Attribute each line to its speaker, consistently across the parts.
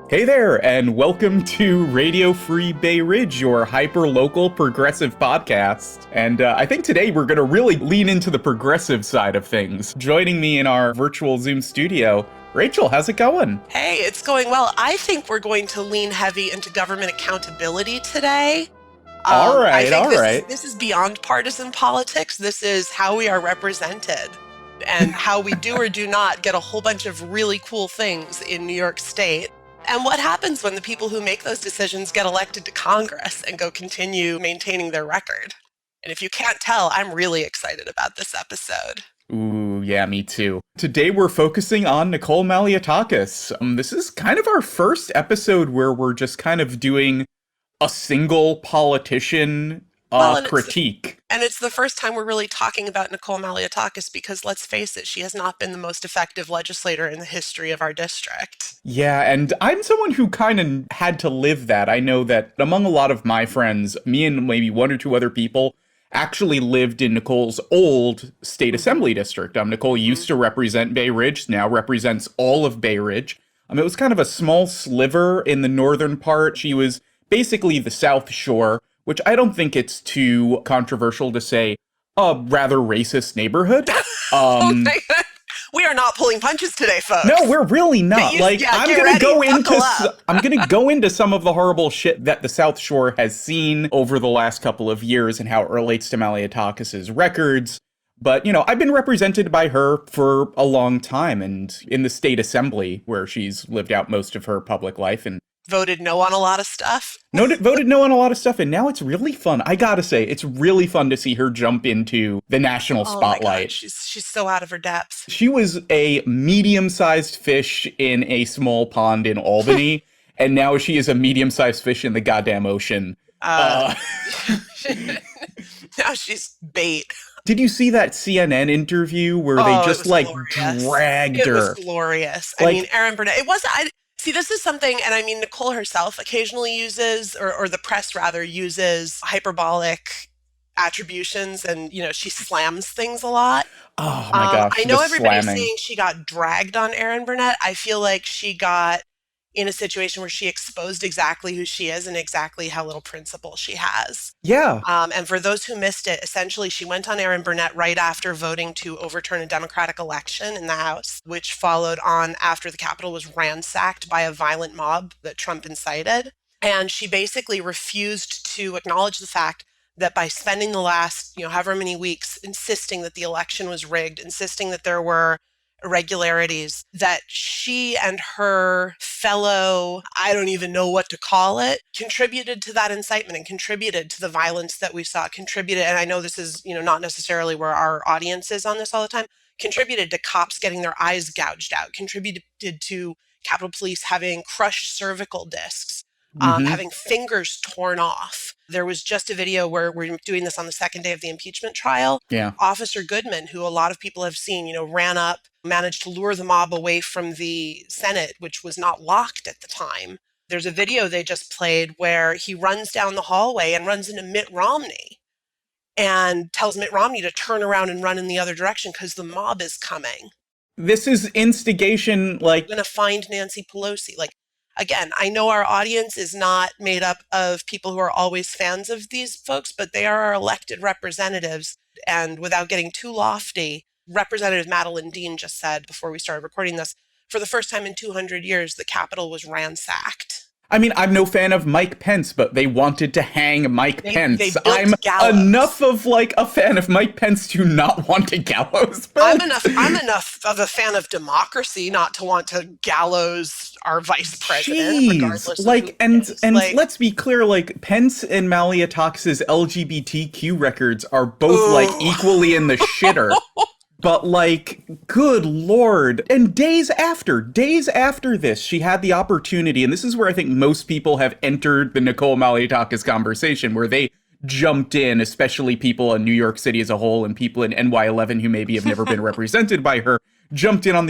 Speaker 1: Hey there, and welcome to Radio Free Bay Ridge, your hyper-local progressive podcast. And I think today we're going to really lean into the progressive side of things. Joining me in our virtual Zoom studio, Rachel, how's it going?
Speaker 2: Hey, it's going well. I think we're going to lean heavy into government accountability today.
Speaker 1: All right.
Speaker 2: This is beyond partisan politics. This is how we are represented and how we do or do not get a whole bunch of really cool things in New York State. And what happens when the people who make those decisions get elected to Congress and go continue maintaining their record? And if you can't tell, I'm really excited about this episode.
Speaker 1: Ooh, yeah, me too. Today we're focusing on Nicole Malliotakis. This is kind of our first episode where we're just kind of doing a single politician critique.
Speaker 2: And it's the first time we're really talking about Nicole Malliotakis because, let's face it, she has not been the most effective legislator in the history of our district.
Speaker 1: Yeah, and I'm someone who kind of had to live that. I know that among a lot of my friends, me and maybe one or two other people actually lived in Nicole's old state assembly district. Nicole used to represent Bay Ridge, now represents all of Bay Ridge. It was kind of a small sliver in the northern part. She was basically the South Shore, which I don't think it's too controversial to say a rather racist neighborhood.
Speaker 2: We are not pulling punches today, folks.
Speaker 1: No, we're really not. I'm going to go into some of the horrible shit that the South Shore has seen over the last couple of years and how it relates to Malliotakis' records. But, I've been represented by her for a long time, and in the state assembly where she's lived out most of her public life and
Speaker 2: voted no on a lot of stuff.
Speaker 1: Voted no on a lot of stuff, and now it's really fun. I gotta say, it's really fun to see her jump into the national spotlight.
Speaker 2: My God, she's so out of her depth.
Speaker 1: She was a medium-sized fish in a small pond in Albany, and now she is a medium-sized fish in the goddamn ocean.
Speaker 2: Now she's bait.
Speaker 1: Did you see that CNN interview where they just dragged her? It
Speaker 2: was glorious. Erin Burnett. See, this is something, and Nicole herself occasionally uses, or the press rather, uses hyperbolic attributions, and, she slams things a lot.
Speaker 1: Oh my gosh,
Speaker 2: I know everybody's saying she got dragged on Erin Burnett. I feel like she got in a situation where she exposed exactly who she is and exactly how little principle she has.
Speaker 1: Yeah.
Speaker 2: And for those who missed it, essentially she went on Erin Burnett right after voting to overturn a Democratic election in the House, which followed on after the Capitol was ransacked by a violent mob that Trump incited. And she basically refused to acknowledge the fact that by spending the last, however many weeks insisting that the election was rigged, insisting that there were irregularities, that she and her fellow, I don't even know what to call it, contributed to that incitement and contributed to the violence that we saw, and I know this is, not necessarily where our audience is on this all the time, contributed to cops getting their eyes gouged out, contributed to Capitol Police having crushed cervical discs, having fingers torn off. There was just a video where we're doing this on the second day of the impeachment trial.
Speaker 1: Yeah.
Speaker 2: Officer Goodman, who a lot of people have seen, ran up, managed to lure the mob away from the Senate, which was not locked at the time. There's a video they just played where he runs down the hallway and runs into Mitt Romney and tells Mitt Romney to turn around and run in the other direction because the mob is coming.
Speaker 1: This is instigation,
Speaker 2: I'm going to find Nancy Pelosi. Again, I know our audience is not made up of people who are always fans of these folks, but they are our elected representatives. And without getting too lofty, Representative Madeline Dean just said before we started recording this, for the first time in 200 years, the Capitol was ransacked.
Speaker 1: I'm no fan of Mike Pence, but they wanted to hang Mike Pence.
Speaker 2: I'm
Speaker 1: enough of a fan of Mike Pence to not want to gallows.
Speaker 2: I'm enough of a fan of democracy not to want to gallows our vice president. Regardless
Speaker 1: and let's be clear, Pence and Malliotakis' LGBTQ records are both equally in the shitter. But good Lord. And days after this, she had the opportunity, and this is where I think most people have entered the Nicole Malliotakis conversation, where they jumped in, especially people in New York City as a whole and people in NY11 who maybe have never been represented by her, jumped in on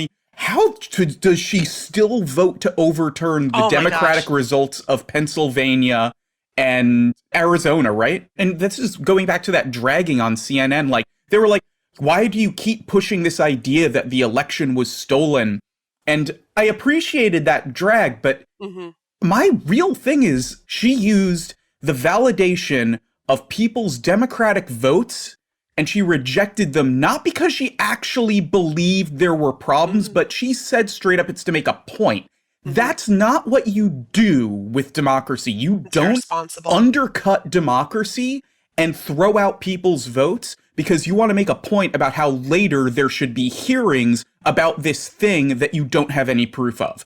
Speaker 1: does she still vote to overturn the Democratic results of Pennsylvania and Arizona, right? And this is going back to that dragging on CNN. They were why do you keep pushing this idea that the election was stolen And I appreciated that drag, but
Speaker 2: Mm-hmm.
Speaker 1: my real thing is she used the validation of people's democratic votes and she rejected them not because she actually believed there were problems, but she said straight up it's to make a point. That's not what you do with democracy. You don't
Speaker 2: irresponsible.
Speaker 1: undercut democracy and throw out people's votes because you want to make a point about how later there should be hearings about this thing that you don't have any proof of.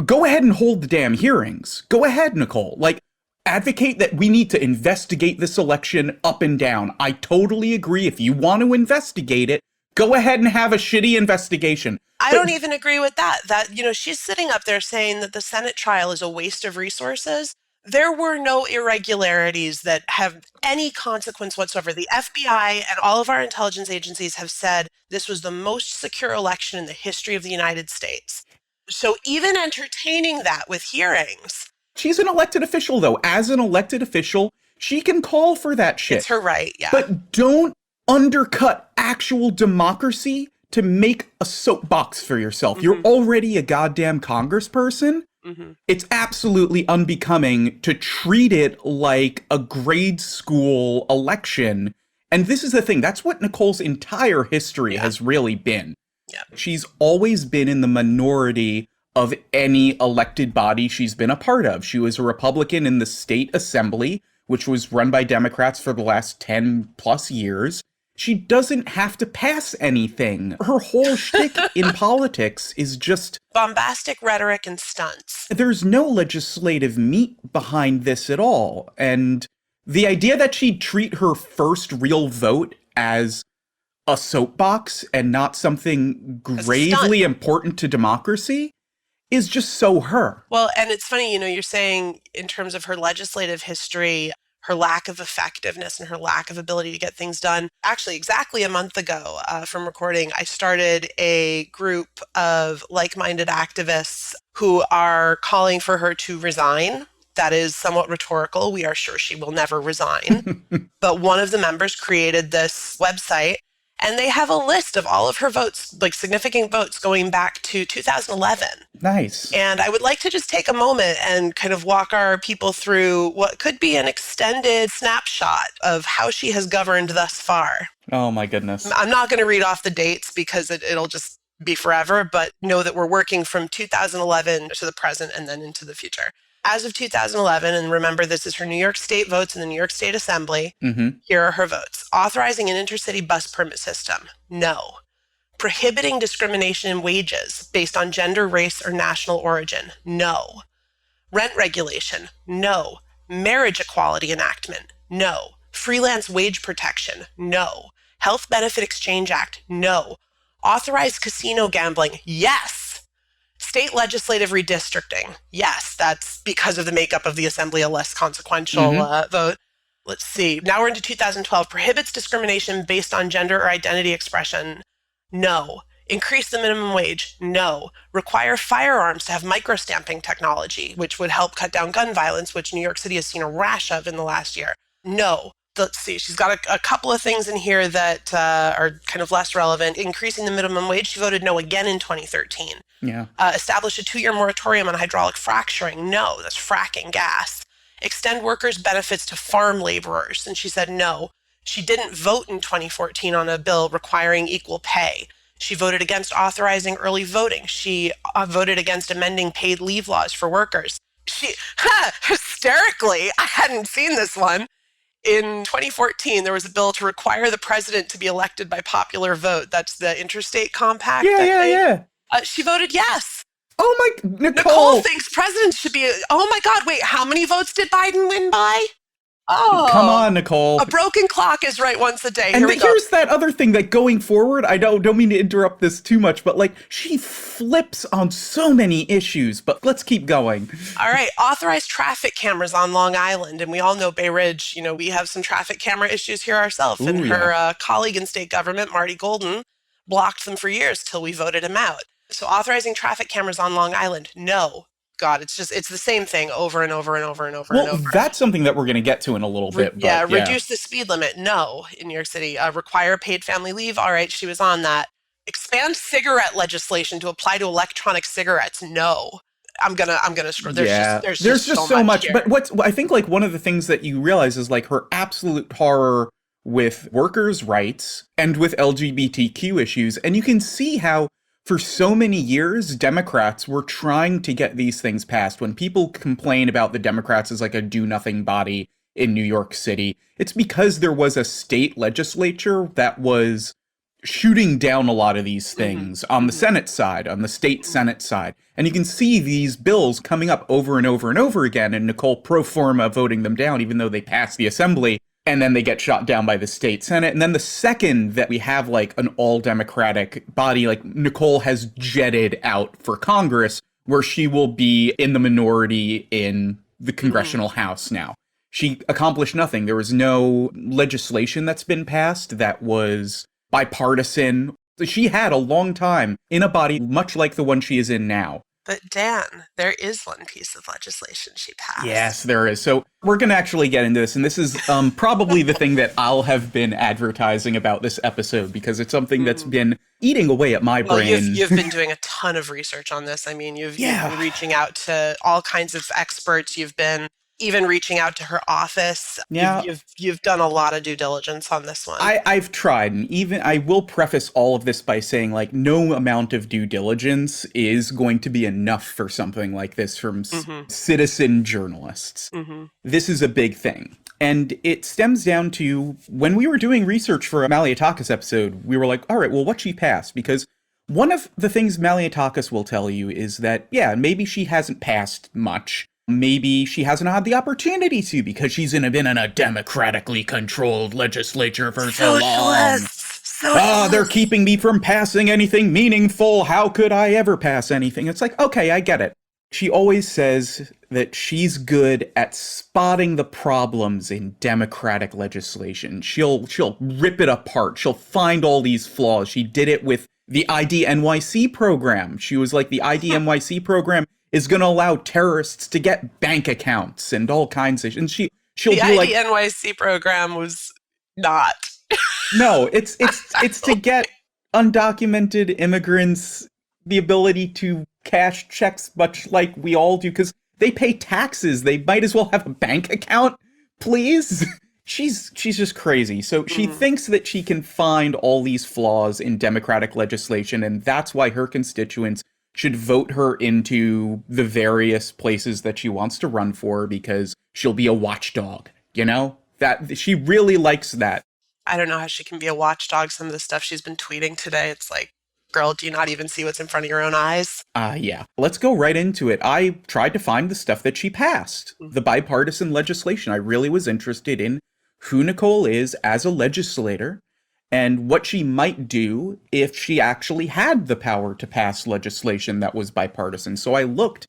Speaker 1: Go ahead and hold the damn hearings. Go ahead, Nicole. Like, advocate that we need to investigate this election up and down. I totally agree. If you want to investigate it, go ahead and have a shitty investigation.
Speaker 2: I don't even agree with that. She's sitting up there saying that the Senate trial is a waste of resources. There were no irregularities that have any consequence whatsoever. The FBI and all of our intelligence agencies have said this was the most secure election in the history of the United States. So even entertaining that with hearings.
Speaker 1: She's an elected official, though. As an elected official, she can call for that shit.
Speaker 2: It's her right, yeah.
Speaker 1: But don't undercut actual democracy to make a soapbox for yourself. You're already a goddamn congressperson. It's absolutely unbecoming to treat it like a grade school election. And this is the thing. That's what Nicole's entire history has really been.
Speaker 2: Yeah.
Speaker 1: She's always been in the minority of any elected body she's been a part of. She was a Republican in the state assembly, which was run by Democrats for the last 10 plus years. She doesn't have to pass anything. Her whole shtick in politics is just
Speaker 2: bombastic rhetoric and stunts.
Speaker 1: There's no legislative meat behind this at all. And the idea that she'd treat her first real vote as a soapbox and not something gravely important to democracy is just so her.
Speaker 2: Well, and it's funny, you're saying in terms of her legislative history, her lack of effectiveness and her lack of ability to get things done. Actually, exactly a month ago from recording, I started a group of like-minded activists who are calling for her to resign. That is somewhat rhetorical. We are sure she will never resign. But one of the members created this website, and they have a list of all of her votes, like significant votes going back to 2011.
Speaker 1: Nice.
Speaker 2: And I would like to just take a moment and kind of walk our people through what could be an extended snapshot of how she has governed thus far.
Speaker 1: Oh my goodness.
Speaker 2: I'm not going to read off the dates because it'll just be forever, but know that we're working from 2011 to the present and then into the future. As of 2011, and remember this is her New York State votes in the New York State Assembly, here are her votes. Authorizing an intercity bus permit system, no. Prohibiting discrimination in wages based on gender, race, or national origin, no. Rent regulation, no. Marriage equality enactment, no. Freelance wage protection, no. Health Benefit Exchange Act, no. Authorized casino gambling, yes. State legislative redistricting, yes. That's because of the makeup of the assembly, a less consequential vote. Let's see. Now we're into 2012. Prohibits discrimination based on gender or identity expression, no. Increase the minimum wage, no. Require firearms to have microstamping technology, which would help cut down gun violence, which New York City has seen a rash of in the last year, no. Let's see, she's got a couple of things in here that are kind of less relevant. Increasing the minimum wage, she voted no again in 2013.
Speaker 1: Yeah.
Speaker 2: Establish a 2-year moratorium on hydraulic fracturing, no, that's fracking gas. Extend workers' benefits to farm laborers, and she said no. She didn't vote in 2014 on a bill requiring equal pay. She voted against authorizing early voting. She voted against amending paid leave laws for workers. She, hysterically, I hadn't seen this one. In 2014, there was a bill to require the president to be elected by popular vote. That's the Interstate Compact.
Speaker 1: Yeah.
Speaker 2: She voted yes.
Speaker 1: Oh my,
Speaker 2: Nicole thinks presidents should be, oh my God, wait, how many votes did Biden win by? Oh,
Speaker 1: come on, Nicole.
Speaker 2: A broken clock is right once a day.
Speaker 1: And here's that other thing that going forward, I don't mean to interrupt this too much, but like she flips on so many issues, but let's keep going.
Speaker 2: All right. Authorize traffic cameras on Long Island. And we all know Bay Ridge, we have some traffic camera issues here ourselves. And her colleague in state government, Marty Golden, blocked them for years till we voted him out. So authorizing traffic cameras on Long Island, no. God, it's the same thing over and over and over and over and over.
Speaker 1: Well, that's something that we're going to get to in a little bit.
Speaker 2: Reduce the speed limit, no, in New York City. Require paid family leave, all right, she was on that. expand cigarette legislation to apply to electronic cigarettes. No. I'm gonna scroll. There's just so much
Speaker 1: here. But I think like one of the things that you realize is like her absolute horror with workers' rights and with LGBTQ issues. And you can see how for so many years, Democrats were trying to get these things passed. When people complain about the Democrats as like a do-nothing body in New York City, it's because there was a state legislature that was shooting down a lot of these things on the Senate side, on the state Senate side. And you can see these bills coming up over and over and over again, and Nicole pro forma voting them down, even though they passed the assembly, and then they get shot down by the state Senate. And then the second that we have like an all-Democratic body, like Nicole has jetted out for Congress, where she will be in the minority in the Congressional House now. She accomplished nothing. There was no legislation that's been passed that was bipartisan. She had a long time in a body much like the one she is in now.
Speaker 2: But Dan, there is one piece of legislation she passed.
Speaker 1: Yes, there is. So we're going to actually get into this. And this is probably the thing that I'll have been advertising about this episode, because it's something that's been eating away at my brain.
Speaker 2: You've been doing a ton of research on this. I mean, you've been reaching out to all kinds of experts. You've been even reaching out to her office.
Speaker 1: Yeah.
Speaker 2: You've done a lot of due diligence on this one.
Speaker 1: I've tried, and even I will preface all of this by saying, like, no amount of due diligence is going to be enough for something like this from citizen journalists. This is a big thing. And it stems down to when we were doing research for a Malliotakis episode, we were like, all right, well, what she passed? Because one of the things Malliotakis will tell you is that, yeah, maybe she hasn't passed much. Maybe she hasn't had the opportunity to because she's been in a democratically controlled legislature for so long. They're keeping me from passing anything meaningful. How could I ever pass anything? It's like, okay, I get it. She always says that she's good at spotting the problems in democratic legislation. She'll rip it apart. She'll find all these flaws. She did it with the IDNYC program. She was like, the IDNYC program is going to allow terrorists to get bank accounts and all kinds of, and she'll
Speaker 2: be
Speaker 1: like,
Speaker 2: the IDNYC program was not.
Speaker 1: No, it's to get undocumented immigrants the ability to cash checks, much like we all do, because they pay taxes. They might as well have a bank account, please. She's just crazy. So she thinks that she can find all these flaws in democratic legislation, and that's why her constituents should vote her into the various places that she wants to run for, because she'll be a watchdog, you know? That she really likes that.
Speaker 2: I don't know how she can be a watchdog. Some of the stuff she's been tweeting today, it's like, girl, do you not even see what's in front of your own eyes?
Speaker 1: Yeah. Let's go right into it. I tried to find the stuff that she passed, the bipartisan legislation. I really was interested in who Nicole is as a legislator, and what she might do if she actually had the power to pass legislation that was bipartisan. So I looked,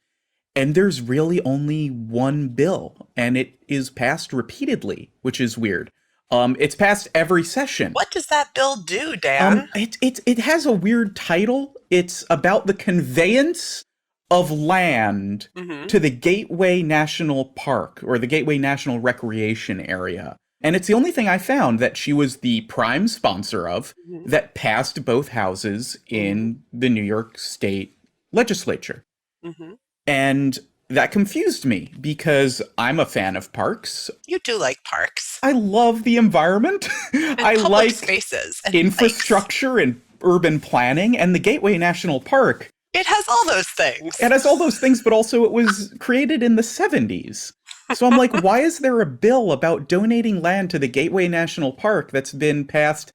Speaker 1: and there's really only one bill, and it is passed repeatedly, which is weird. It's passed every session.
Speaker 2: What does that bill do, Dan?
Speaker 1: It has a weird title. It's about the conveyance of land to the Gateway National Park, or the Gateway National Recreation Area. And it's the only thing I found that she was the prime sponsor of that passed both houses in the New York State legislature. And that confused me, because I'm a fan of parks.
Speaker 2: You do like parks.
Speaker 1: I love the environment.
Speaker 2: And
Speaker 1: I
Speaker 2: public
Speaker 1: like
Speaker 2: spaces and
Speaker 1: infrastructure and urban planning, and the Gateway National Park.
Speaker 2: It has all those things.
Speaker 1: It has all those things, but also it was created in the 70s. So I'm like, why is there a bill about donating land to the Gateway National Park that's been passed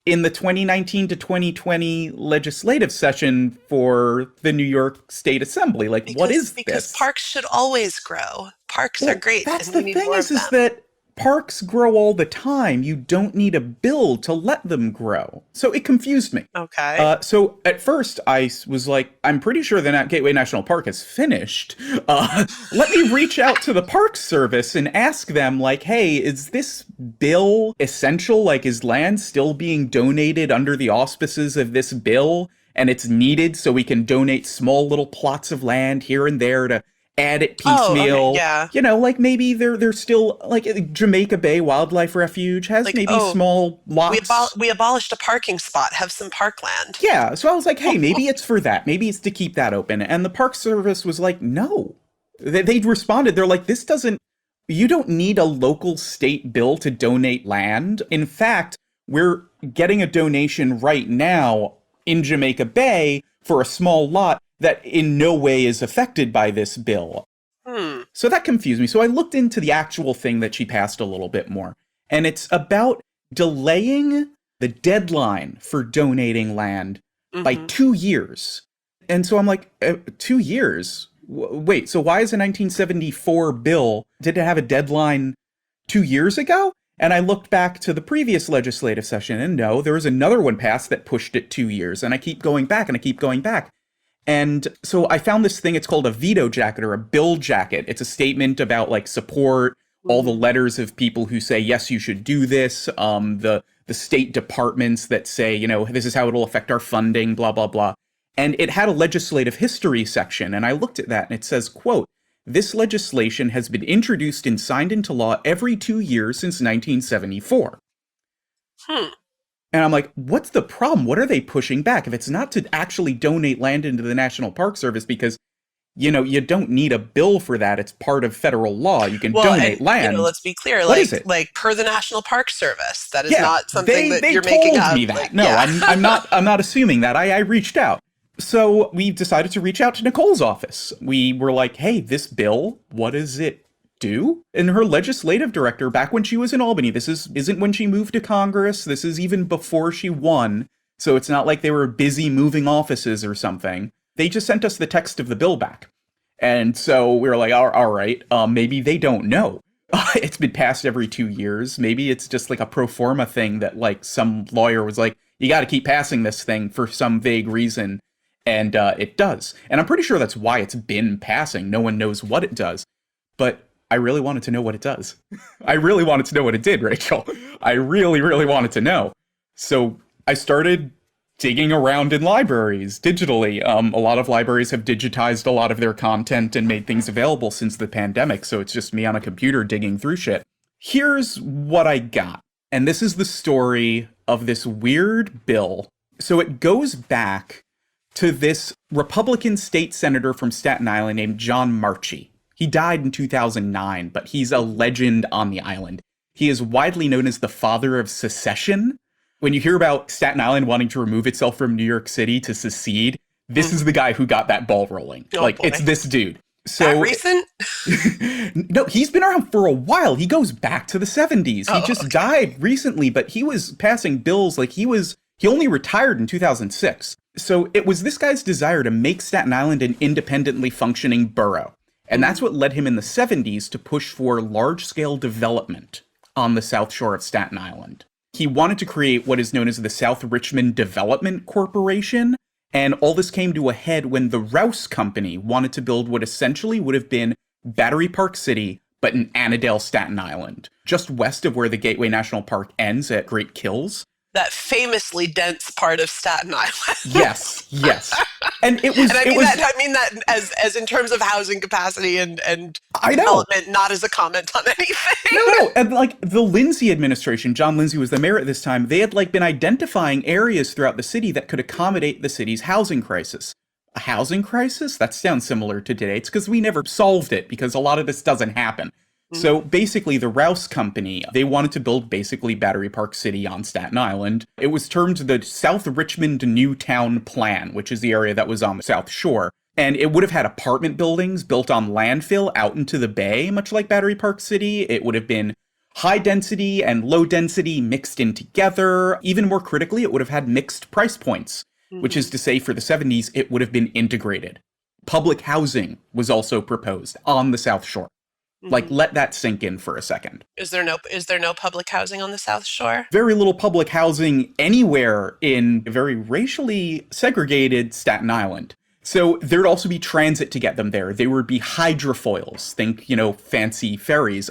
Speaker 1: in the 2019 to 2020 legislative session for the New York State Assembly? Like, what is this?
Speaker 2: Because parks should always grow. Parks are great.
Speaker 1: That's the thing is that parks grow all the time. You don't need a bill to let them grow. So it confused me.
Speaker 2: Okay.
Speaker 1: So at first I was like, I'm pretty sure the Gateway National Park is finished. Let me reach out to the Park Service and ask them, like, hey, is this bill essential? Like, is land still being donated under the auspices of this bill? And it's needed so we can donate small little plots of land here and there to add it
Speaker 2: Oh, okay,
Speaker 1: piecemeal.
Speaker 2: yeah.
Speaker 1: You know, like maybe they're still like Jamaica Bay Wildlife Refuge has
Speaker 2: Like,
Speaker 1: maybe
Speaker 2: oh,
Speaker 1: small lots.
Speaker 2: we abolished a parking spot. Have some parkland.
Speaker 1: Yeah, so I was like, hey, maybe it's for that. Maybe it's to keep that open. And the Park Service was like, no. They responded. They're like, you don't need a local state bill to donate land. In fact, we're getting a donation right now in Jamaica Bay for a small lot that in no way is affected by this bill. So that confused me. So I looked into the actual thing that she passed a little bit more. And it's about delaying the deadline for donating land by 2 years. And so I'm like, 2 years? Wait, so why is a 1974 bill, did it have a deadline 2 years ago? And I looked back to the previous legislative session, and no, there was another one passed that pushed it 2 years. And I keep going back, and I keep going back. And so I found this thing, it's called a veto jacket or a bill jacket. It's a statement about like support, all the letters of people who say, yes, you should do this. The state departments that say, you know, this is how it'll affect our funding, blah, blah, blah. And it had a legislative history section. And I looked at that and it says, quote, this legislation has been introduced and signed into law every 2 years since 1974. And I'm like, what's the problem? What are they pushing back? If it's not to actually donate land into the National Park Service, because, you know, you don't need a bill for that. It's part of federal law. You can donate land.
Speaker 2: You know, let's be clear.
Speaker 1: What is it?
Speaker 2: Like per the National Park Service, that is not something that you're
Speaker 1: told
Speaker 2: making up.
Speaker 1: Me that.
Speaker 2: Like,
Speaker 1: no,
Speaker 2: yeah.
Speaker 1: I'm not assuming that. I reached out. So we decided to reach out to Nicole's office. We were like, hey, this bill, what does it do? And her legislative director, back when she was in Albany, this isn't when she moved to Congress. This is even before she won. So it's not like they were busy moving offices or something. They just sent us the text of the bill back. And so we were like, all right, maybe they don't know. It's been passed every 2 years. Maybe it's just like a pro forma thing that like some lawyer was like, you got to keep passing this thing for some vague reason. And it does. And I'm pretty sure that's why it's been passing. No one knows what it does. But I really wanted to know what it does. I really wanted to know what it did, Rachel. I really, really wanted to know. So I started digging around in libraries digitally. A lot of libraries have digitized a lot of their content and made things available since the pandemic. So it's just me on a computer digging through shit. Here's what I got. And this is the story of this weird bill. So it goes back to this Republican state senator from Staten Island named John Marchi. He died in 2009, but he's a legend on the island. He is widely known as the father of secession. When you hear about Staten Island wanting to remove itself from New York City to secede, this is the guy who got that ball rolling. Boy. It's this dude. So
Speaker 2: that recent?
Speaker 1: No, he's been around for a while. He goes back to the 70s. He just died recently, but he was passing bills like he only retired in 2006. So it was this guy's desire to make Staten Island an independently functioning borough. And that's what led him in the 70s to push for large-scale development on the South Shore of Staten Island. He wanted to create what is known as the South Richmond Development Corporation, and all this came to a head when the Rouse Company wanted to build what essentially would have been Battery Park City, but in Annandale, Staten Island, just west of where the Gateway National Park ends at Great Kills.
Speaker 2: That famously dense part of Staten Island.
Speaker 1: Yes. And it was.
Speaker 2: And I mean that as in terms of housing capacity and
Speaker 1: I know.
Speaker 2: development, not as a comment on anything.
Speaker 1: No. And like the Lindsay administration, John Lindsay was the mayor at this time. They had like been identifying areas throughout the city that could accommodate the city's housing crisis. A housing crisis? That sounds similar to today. It's because we never solved it because a lot of this doesn't happen. So basically, the Rouse Company, they wanted to build basically Battery Park City on Staten Island. It was termed the South Richmond New Town Plan, which is the area that was on the South Shore. And it would have had apartment buildings built on landfill out into the bay, much like Battery Park City. It would have been high density and low density mixed in together. Even more critically, it would have had mixed price points, which is to say for the 70s, it would have been integrated. Public housing was also proposed on the South Shore. Like, let that sink in for a second.
Speaker 2: Is there no public housing on the South Shore?
Speaker 1: Very little public housing anywhere in very racially segregated Staten Island. So there'd also be transit to get them there. There would be hydrofoils, think, fancy ferries.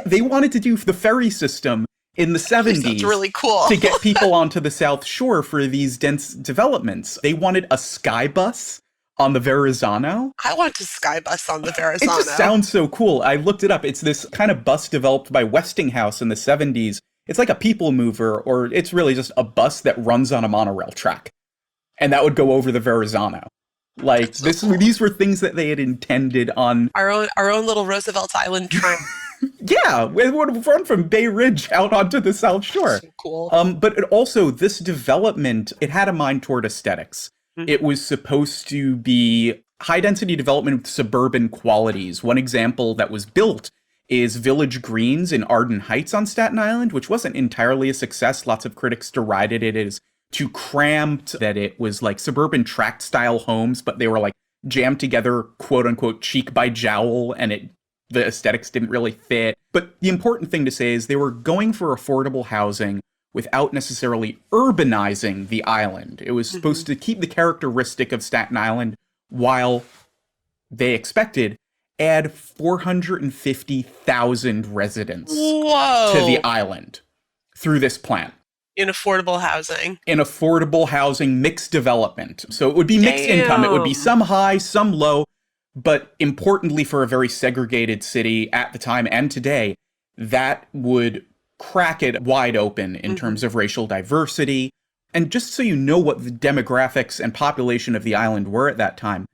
Speaker 1: They wanted to do the ferry system in the 70s.
Speaker 2: That's really cool.
Speaker 1: To get people onto the South Shore for these dense developments. They wanted a sky bus on the Verrazano.
Speaker 2: I want to skybus on the
Speaker 1: It
Speaker 2: Verrazano.
Speaker 1: just sounds so cool. I looked it up. It's this kind of bus developed by Westinghouse in the 70s. It's like a people mover, or it's really just a bus that runs on a monorail track. And that would go over the Verrazano. Like, these were things that they had intended on...
Speaker 2: Our own little Roosevelt Island train.
Speaker 1: Yeah, it would run from Bay Ridge out onto the South Shore.
Speaker 2: So cool.
Speaker 1: But it also, this development, it had a mind toward aesthetics. Mm-hmm. It was supposed to be high-density development with suburban qualities. One example that was built is Village Greens in Arden Heights on Staten Island, which wasn't entirely a success. Lots of critics derided it as too cramped, that it was like suburban tract-style homes, but they were like jammed together, quote-unquote, cheek by jowl, and the aesthetics didn't really fit. But the important thing to say is they were going for affordable housing without necessarily urbanizing the island. It was supposed to keep the characteristic of Staten Island while they expected add 450,000 residents to the island through this plan.
Speaker 2: In affordable housing.
Speaker 1: In affordable housing, mixed development. So it would be mixed income. It would be some high, some low. But importantly, for a very segregated city at the time and today, that would crack it wide open in terms of racial diversity. And just so you know what the demographics and population of the island were at that time,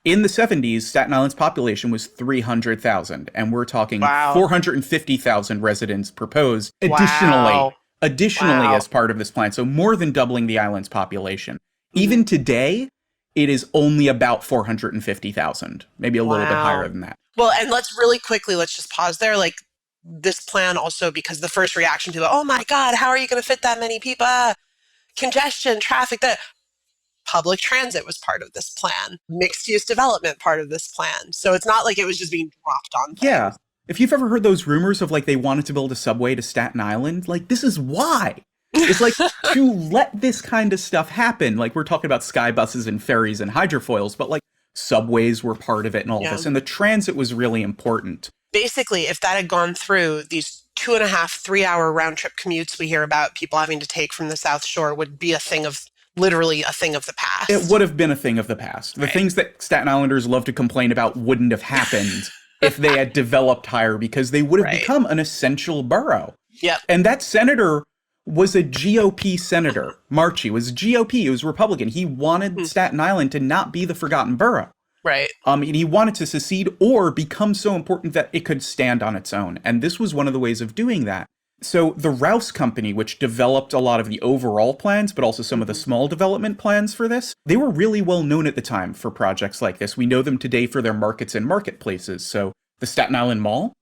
Speaker 1: in the 70s, Staten Island's population was 300,000. And we're talking 450,000 residents proposed additionally as part of this plan. So more than doubling the island's population. Even today, it is only about 450,000, maybe a little bit higher than that.
Speaker 2: Well, and let's just pause there. Like, this plan also, because the first reaction to it, oh my God, how are you going to fit that many people? Congestion, traffic, that public transit was part of this plan. Mixed use development part of this plan. So it's not like it was just being dropped on things.
Speaker 1: Yeah. If you've ever heard those rumors of like they wanted to build a subway to Staten Island, like this is why. It's like to let this kind of stuff happen. Like we're talking about sky buses and ferries and hydrofoils, but like subways were part of it and all of this. And the transit was really important.
Speaker 2: Basically, if that had gone through, these 2.5-3 hour round trip commutes we hear about people having to take from the South Shore would be literally a thing of the past.
Speaker 1: It would have been a thing of the past. The things that Staten Islanders love to complain about wouldn't have happened if they had developed higher, because they would have become an essential borough.
Speaker 2: Yep.
Speaker 1: And that senator was a GOP senator. Marchi was GOP. He was Republican. He wanted Staten Island to not be the forgotten borough.
Speaker 2: Right.
Speaker 1: And he wanted to secede or become so important that it could stand on its own. And this was one of the ways of doing that. So the Rouse Company, which developed a lot of the overall plans, but also some of the small development plans for this, they were really well known at the time for projects like this. We know them today for their markets and marketplaces. So the Staten Island Mall,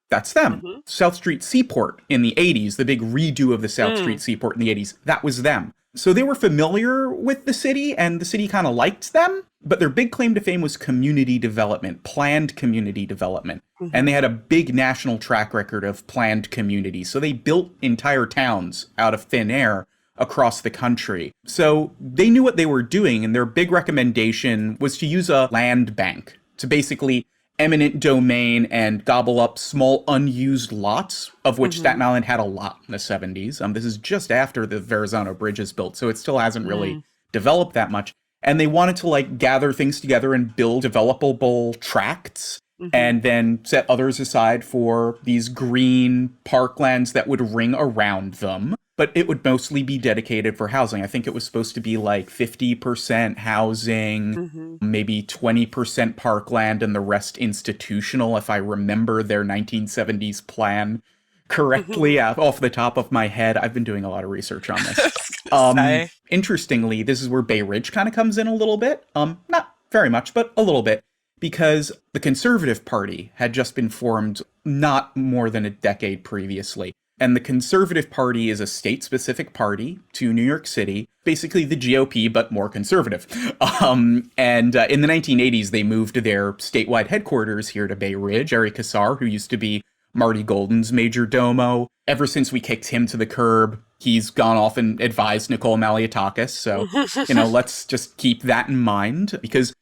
Speaker 1: that's them. South Street Seaport in the 80s, the big redo of the South Street Seaport in the 80s, that was them. So they were familiar with the city, and the city kind of liked them, but their big claim to fame was community development, planned community development. And they had a big national track record of planned communities. So they built entire towns out of thin air across the country. So they knew what they were doing, and their big recommendation was to use a land bank to basically eminent domain and gobble up small unused lots, of which Staten Island had a lot in the 70s. This is just after the Verrazano Bridge is built, so it still hasn't really developed that much. And they wanted to like gather things together and build developable tracts and then set others aside for these green parklands that would ring around them. But it would mostly be dedicated for housing. I think it was supposed to be like 50% housing, maybe 20% parkland, and the rest institutional, if I remember their 1970s plan correctly off the top of my head. I've been doing a lot of research on this. Interestingly, this is where Bay Ridge kind of comes in a little bit. Not very much, but a little bit. Because the Conservative Party had just been formed not more than a decade previously. And the Conservative Party is a state-specific party to New York City, basically the GOP, but more conservative. In the 1980s, they moved their statewide headquarters here to Bay Ridge. Jerry Kassar, who used to be Marty Golden's major domo, ever since we kicked him to the curb, he's gone off and advised Nicole Malliotakis. So, let's just keep that in mind, because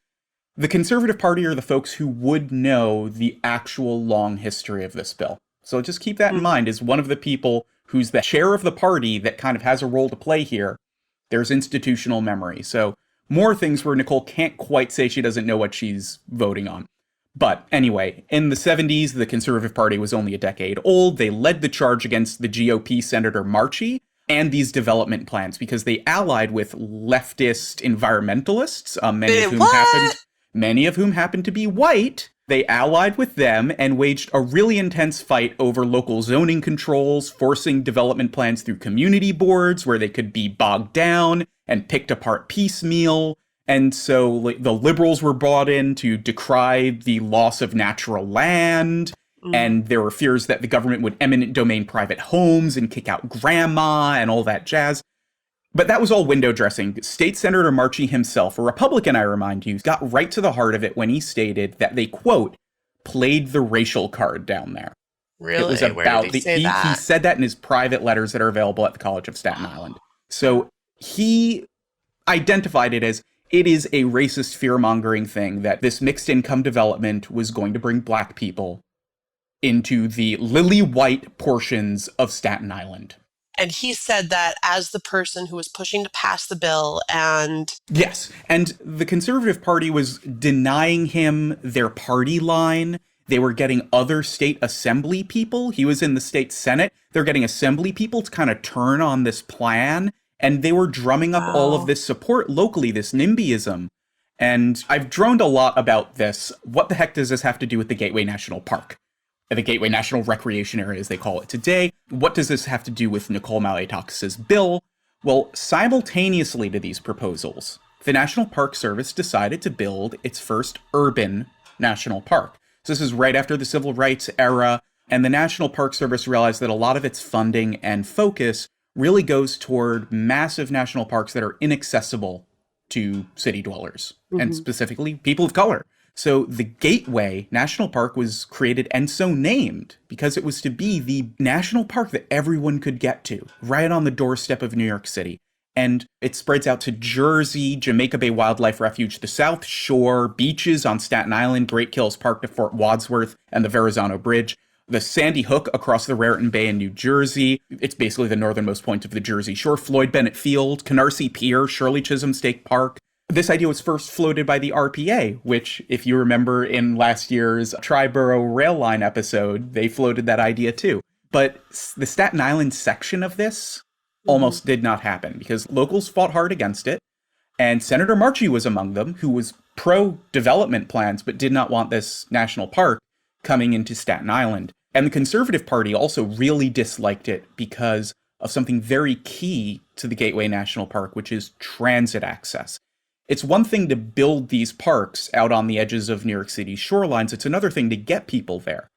Speaker 1: the Conservative Party are the folks who would know the actual long history of this bill. So just keep that in mind. As one of the people who's the chair of the party that kind of has a role to play here, there's institutional memory. So More things where Nicole can't quite say she doesn't know what she's voting on. But anyway, in the 70s, the Conservative Party was only a decade old. They led the charge against the GOP Senator Marchi and these development plans because they allied with leftist environmentalists, many of whom happened to be white. They allied with them and waged a really intense fight over local zoning controls, forcing development plans through community boards where they could be bogged down and picked apart piecemeal. And so the liberals were brought in to decry the loss of natural land. And there were fears that the government would eminent domain private homes and kick out grandma and all that jazz. But that was all window dressing. State Senator Marchi himself, a Republican, I remind you, got right to the heart of it when he stated that they, quote, played the racial card down there.
Speaker 2: Really?
Speaker 1: It was about
Speaker 2: Where did he say that?
Speaker 1: He said that in his private letters that are available at the College of Staten Island. So he identified it as it is a racist fear-mongering thing that this mixed income development was going to bring black people into the lily white portions of Staten Island.
Speaker 2: And he said that as the person who was pushing to pass the bill and...
Speaker 1: Yes, and the Conservative Party was denying him their party line. They were getting other state assembly people. He was in the state Senate. They're getting assembly people to kind of turn on this plan. And they were drumming up all of this support locally, this NIMBYism. And I've droned a lot about this. What the heck does this have to do with the Gateway National Park? The Gateway National Recreation Area, as they call it today. What does this have to do with Nicole Malliotakis' bill? Well, simultaneously to these proposals, the National Park Service decided to build its first urban national park. So this is right after the Civil Rights era, and the National Park Service realized that a lot of its funding and focus really goes toward massive national parks that are inaccessible to city dwellers, and specifically people of color. So the Gateway National Park was created and so named because it was to be the national park that everyone could get to, right on the doorstep of New York City. And it spreads out to Jersey, Jamaica Bay Wildlife Refuge, the South Shore, beaches on Staten Island, Great Kills Park to Fort Wadsworth, and the Verrazano Bridge, the Sandy Hook across the Raritan Bay in New Jersey. It's basically the northernmost point of the Jersey Shore, Floyd Bennett Field, Canarsie Pier, Shirley Chisholm State Park. This idea was first floated by the RPA, which, if you remember in last year's Tri-Borough Rail Line episode, they floated that idea too. But the Staten Island section of this almost did not happen because locals fought hard against it. And Senator Marchi was among them, who was pro-development plans but did not want this national park coming into Staten Island. And the Conservative Party also really disliked it because of something very key to the Gateway National Park, which is transit access. It's one thing to build these parks out on the edges of New York City's shorelines. It's another thing to get people there.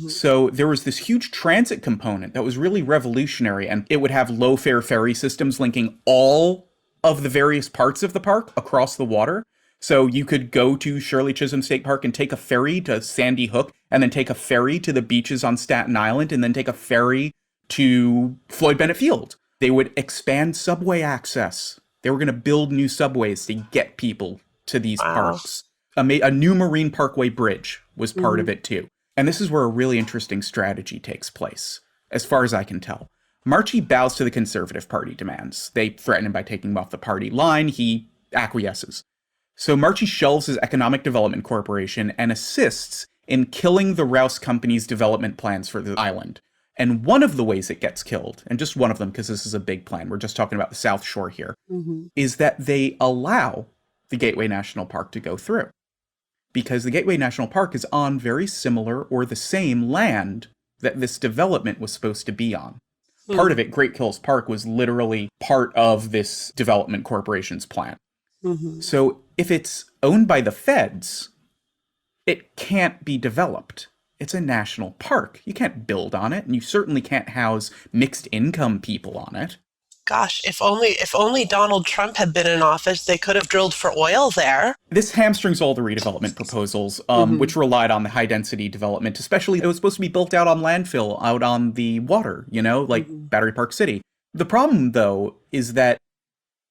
Speaker 1: So there was this huge transit component that was really revolutionary, and it would have low-fare ferry systems linking all of the various parts of the park across the water. So you could go to Shirley Chisholm State Park and take a ferry to Sandy Hook, and then take a ferry to the beaches on Staten Island, and then take a ferry to Floyd Bennett Field. They would expand subway access. They were going to build new subways to get people to these parks. A new Marine Parkway Bridge was part of it too. And this is where a really interesting strategy takes place, as far as I can tell. Marchi bows to the Conservative Party demands. They threaten him by taking him off the party line. He acquiesces. So Marchi shelves his Economic Development Corporation and assists in killing the Rouse Company's development plans for the island. And one of the ways it gets killed, and just one of them because this is a big plan, we're just talking about the South Shore here, is that they allow the Gateway National Park to go through. Because the Gateway National Park is on very similar or the same land that this development was supposed to be on. Part of it, Great Kills Park, was literally part of this development corporation's plan. So if it's owned by the feds, it can't be developed. It's a national park. You can't build on it, and you certainly can't house mixed income people on it.
Speaker 2: Gosh, if only Donald Trump had been in office, they could have drilled for oil there.
Speaker 1: This hamstrings all the redevelopment proposals, which relied on the high-density development, especially it was supposed to be built out on landfill, out on the water, like Battery Park City. The problem, though, is that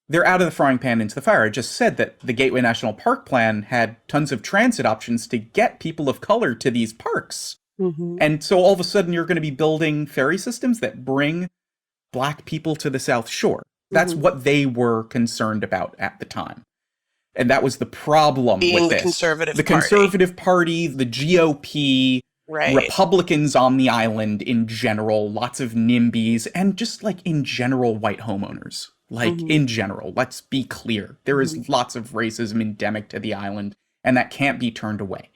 Speaker 1: they're out of the frying pan into the fire. I just said that the Gateway National Park plan had tons of transit options to get people of color to these parks. And so all of a sudden you're going to be building ferry systems that bring Black people to the South Shore. That's what they were concerned about at the time. And that was the problem
Speaker 2: Being
Speaker 1: with
Speaker 2: the
Speaker 1: this.
Speaker 2: conservative
Speaker 1: the
Speaker 2: party.
Speaker 1: Conservative Party, the GOP,
Speaker 2: Right.
Speaker 1: Republicans on the island in general, lots of NIMBYs, and just like in general, white homeowners. Like in general, let's be clear. There is lots of racism endemic to the island, and that can't be turned away.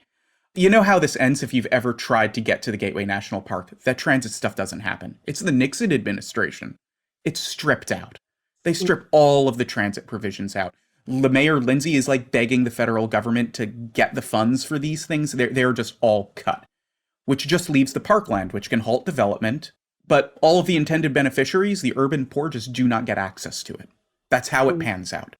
Speaker 1: You know how this ends if you've ever tried to get to the Gateway National Park. That transit stuff doesn't happen. It's the Nixon administration. It's stripped out. They strip all of the transit provisions out. Mayor Lindsay is like begging the federal government to get the funds for these things. They're just all cut, which just leaves the parkland, which can halt development. But all of the intended beneficiaries, the urban poor, just do not get access to it. That's how it pans out.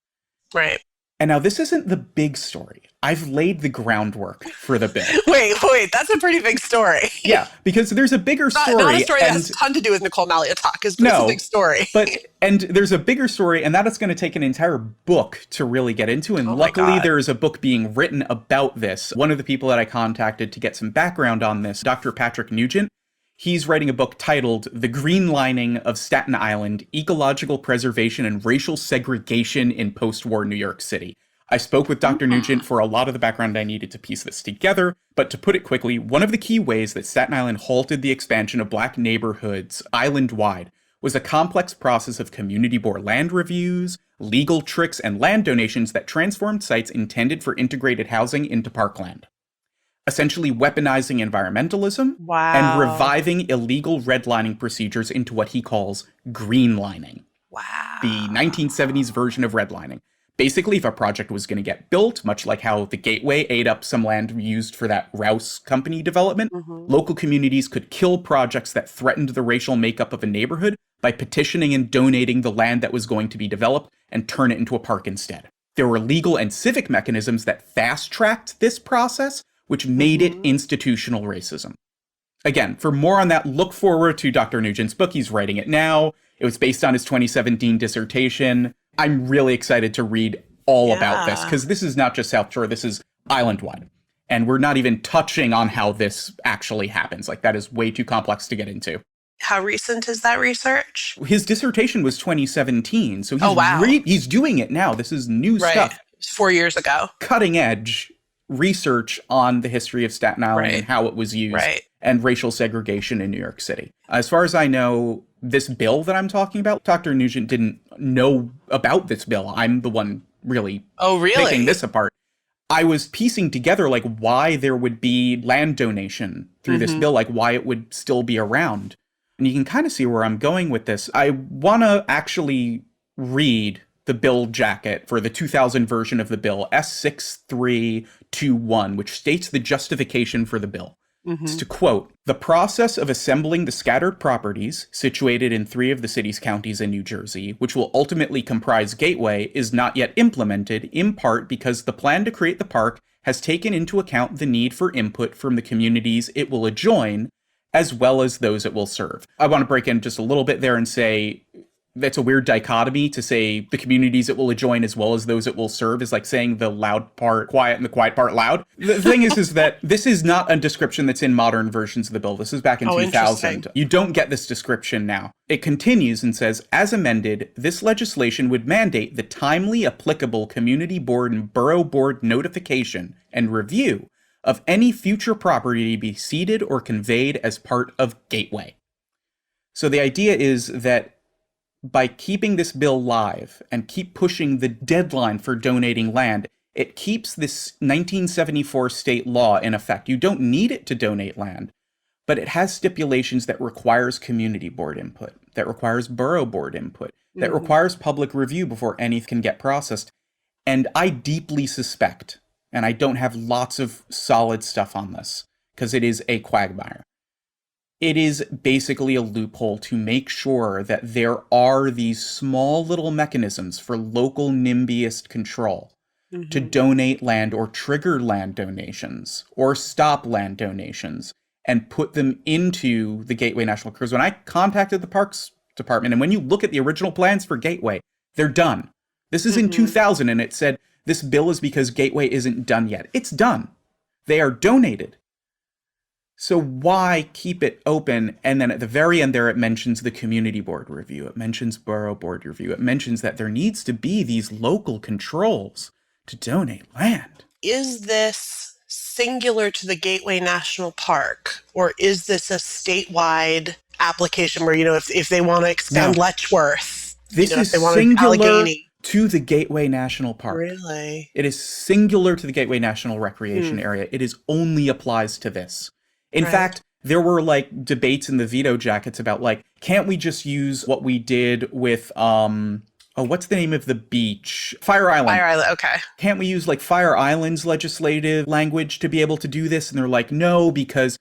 Speaker 2: Right.
Speaker 1: And now this isn't the big story. I've laid the groundwork for the bill.
Speaker 2: Wait, that's a pretty big story.
Speaker 1: Yeah, because there's a bigger story.
Speaker 2: Not a story that has a ton to do with Nicole Malliotakis, but it's a big story.
Speaker 1: And there's a bigger story, and that is going to take an entire book to really get into. And luckily, there is a book being written about this. One of the people that I contacted to get some background on this, Dr. Patrick Nugent, he's writing a book titled The Greenlining of Staten Island, Ecological Preservation and Racial Segregation in Post-War New York City. I spoke with Dr. Nugent for a lot of the background I needed to piece this together, but to put it quickly, one of the key ways that Staten Island halted the expansion of black neighborhoods island-wide was a complex process of community board land reviews, legal tricks, and land donations that transformed sites intended for integrated housing into parkland, essentially weaponizing environmentalism and reviving illegal redlining procedures into what he calls greenlining.
Speaker 2: Wow.
Speaker 1: The 1970s version of redlining. Basically, if a project was going to get built, much like how the Gateway ate up some land used for that Rouse company development, local communities could kill projects that threatened the racial makeup of a neighborhood by petitioning and donating the land that was going to be developed and turn it into a park instead. There were legal and civic mechanisms that fast-tracked this process, which made it institutional racism. Again, for more on that, look forward to Dr. Nugent's book. He's writing it now. It was based on his 2017 dissertation. I'm really excited to read all about this, because this is not just South Shore, this is island-wide. And we're not even touching on how this actually happens. Like, that is way too complex to get into.
Speaker 2: How recent is that research?
Speaker 1: His dissertation was 2017, so he's doing it now. This is new stuff.
Speaker 2: 4 years ago.
Speaker 1: Cutting edge research on the history of Staten Island and how it was used and racial segregation in New York City. As far as I know, this bill that I'm talking about, Dr. Nugent didn't know about this bill. I'm the one really picking this apart. I was piecing together like why there would be land donation through this bill, like why it would still be around. And you can kind of see where I'm going with this. I want to actually read the bill jacket for the 2000 version of the bill, S6321, which states the justification for the bill. It's to quote, "The process of assembling the scattered properties situated in 3 of the city's counties in New Jersey, which will ultimately comprise Gateway, is not yet implemented, in part because the plan to create the park has taken into account the need for input from the communities it will adjoin, as well as those it will serve." I want to break in just a little bit there and say that's a weird dichotomy to say the communities it will adjoin as well as those it will serve is like saying the loud part quiet and the quiet part loud. The thing is that this is not a description that's in modern versions of the bill. This is back in 2000. You don't get this description now. It continues and says, as amended, this legislation would mandate the timely applicable community board and borough board notification and review of any future property to be ceded or conveyed as part of Gateway. So the idea is that by keeping this bill live and keep pushing the deadline for donating land, it keeps this 1974 state law in effect. You don't need it to donate land, but it has stipulations that requires community board input, that requires borough board input, that requires public review before anything can get processed. And I deeply suspect, and I don't have lots of solid stuff on this, because it is a quagmire. It is basically a loophole to make sure that there are these small little mechanisms for local NIMBYist control to donate land or trigger land donations or stop land donations and put them into the Gateway National Cruise. When I contacted the Parks Department, and when you look at the original plans for Gateway, they're done. This is in 2000, and it said this bill is because Gateway isn't done yet. It's done. They are donated. So why keep it open? And then at the very end there, it mentions the community board review. It mentions borough board review. It mentions that there needs to be these local controls to donate land.
Speaker 2: Is this singular to the Gateway National Park, or is this a statewide application where, if they want to expand Letchworth,
Speaker 1: this is
Speaker 2: if they want
Speaker 1: singular
Speaker 2: Allegheny?
Speaker 1: To the Gateway National Park.
Speaker 2: Really?
Speaker 1: It is singular to the Gateway National Recreation Area. It is only applies to this. In fact, there were debates in the veto jackets about can't we just use what we did with what's the name of the beach? Fire Island.
Speaker 2: Fire Island, okay.
Speaker 1: Can't we use Fire Island's legislative language to be able to do this? And they're like, no, because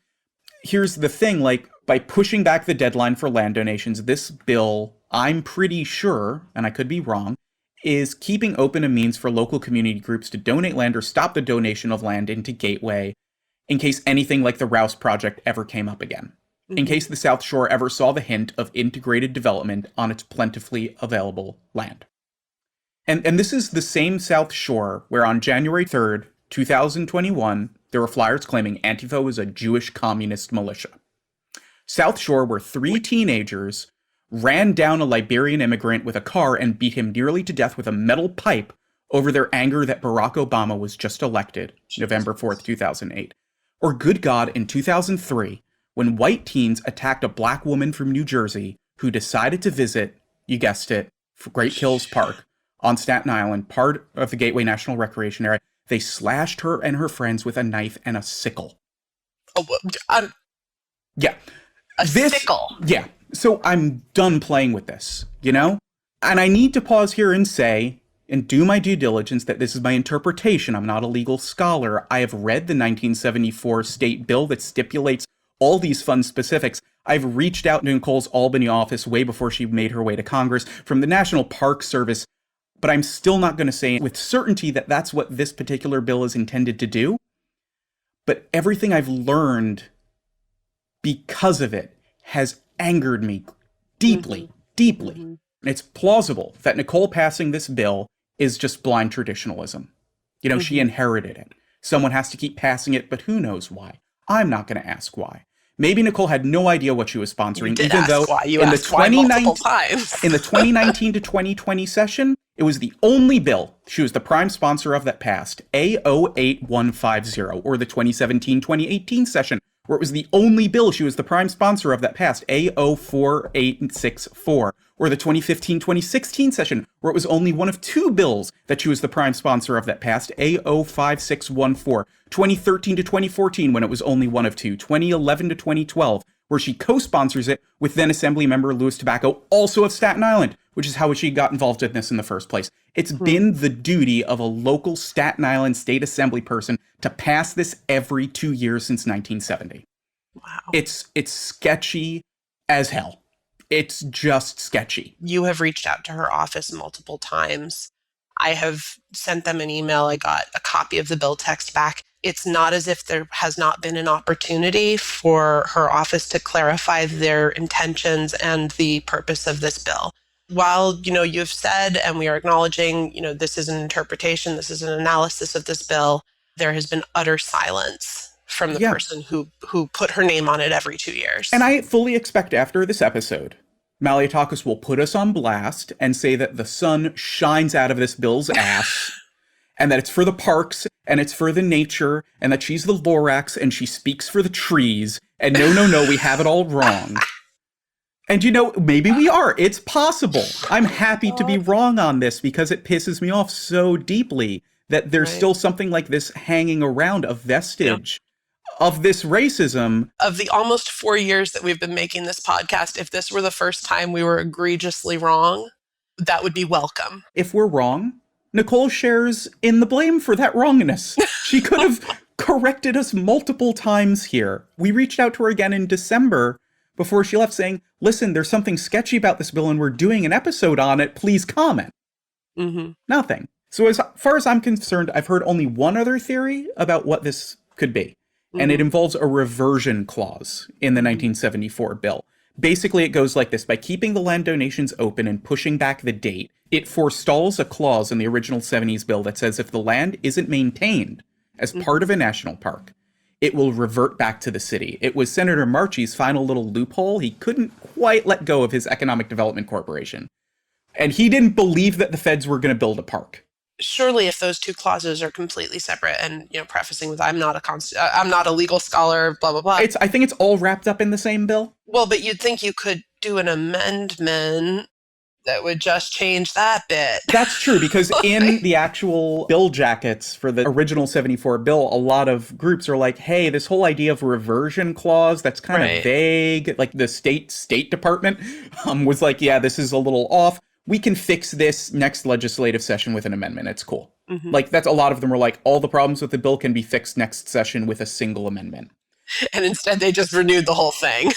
Speaker 1: here's the thing, by pushing back the deadline for land donations, this bill, I'm pretty sure, and I could be wrong, is keeping open a means for local community groups to donate land or stop the donation of land into Gateway in case anything like the Rouse Project ever came up again. In case the South Shore ever saw the hint of integrated development on its plentifully available land. And this is the same South Shore where on January 3rd, 2021, there were flyers claiming Antifa was a Jewish communist militia. South Shore, where 3 teenagers ran down a Liberian immigrant with a car and beat him nearly to death with a metal pipe over their anger that Barack Obama was just elected, November 4th, 2008. Or good God, in 2003, when white teens attacked a black woman from New Jersey who decided to visit, you guessed it, Great Kills Park on Staten Island, part of the Gateway National Recreation Area. They slashed her and her friends with a knife and a sickle. Yeah.
Speaker 2: Sickle?
Speaker 1: Yeah. So I'm done playing with this, And I need to pause here and say, and do my due diligence, that this is my interpretation. I'm not a legal scholar. I have read the 1974 state bill that stipulates all these fun specifics. I've reached out to Nicole's Albany office way before she made her way to Congress from the National Park Service, but I'm still not going to say with certainty that that's what this particular bill is intended to do. But everything I've learned because of it has angered me deeply. It's plausible that Nicole passing this bill is just blind traditionalism. She inherited it. Someone has to keep passing it, but who knows why? I'm not going to ask why. Maybe Nicole had no idea what she was sponsoring, even though in the 2019 to 2020 session, it was the only bill she was the prime sponsor of that passed, A08150, or the 2017-2018 session, where it was the only bill she was the prime sponsor of that passed, A04864, or the 2015-2016 session, where it was only one of 2 bills that she was the prime sponsor of that passed, A05614, 2013 to 2014, when it was only one of 2, 2011 to 2012, where she co-sponsors it with then Assemblymember Louis Tobacco, also of Staten Island, which is how she got involved in this in the first place. It's been the duty of a local Staten Island State Assembly person to pass this every 2 years since 1970.
Speaker 2: Wow.
Speaker 1: It's sketchy as hell. It's just sketchy.
Speaker 2: You have reached out to her office multiple times. I have sent them an email. I got a copy of the bill text back. It's not as if there has not been an opportunity for her office to clarify their intentions and the purpose of this bill. While, you've said, and we are acknowledging, this is an interpretation, this is an analysis of this bill, there has been utter silence from the person who put her name on it every 2 years.
Speaker 1: And I fully expect after this episode, Malliotakis will put us on blast and say that the sun shines out of this bill's ass, and that it's for the parks, and it's for the nature, and that she's the Lorax, and she speaks for the trees, and no, we have it all wrong. And maybe we are. It's possible. I'm happy to be wrong on this because it pisses me off so deeply that there's still something like this hanging around, a vestige of this racism.
Speaker 2: Of the almost 4 years that we've been making this podcast, if this were the first time we were egregiously wrong, that would be welcome.
Speaker 1: If we're wrong, Nicole shares in the blame for that wrongness. She could have corrected us multiple times here. We reached out to her again in December before she left saying, listen, there's something sketchy about this bill and we're doing an episode on it. Please comment. Nothing. So as far as I'm concerned, I've heard only one other theory about what this could be. And it involves a reversion clause in the 1974 bill. Basically, it goes like this. By keeping the land donations open and pushing back the date, it forestalls a clause in the original 70s bill that says if the land isn't maintained as part of a national park, it will revert back to the city. It was Senator Marchie's final little loophole. He couldn't quite let go of his Economic Development Corporation. And he didn't believe that the feds were going to build a park.
Speaker 2: surely if those two clauses are completely separate, and prefacing with I'm not a legal scholar, blah blah blah.
Speaker 1: I think it's all wrapped up in the same bill.
Speaker 2: Well, but you'd think you could do an amendment that would just change that bit.
Speaker 1: That's true, because in the actual bill jackets for the original 74 bill, a lot of groups are like, hey, this whole idea of reversion clause, that's kind of vague. Like the State Department was like, yeah, this is a little off. We can fix this next legislative session with an amendment. It's cool. Mm-hmm. Like, that's a lot of them were like, all the problems with the bill can be fixed next session with a single amendment.
Speaker 2: And instead they just renewed the whole thing.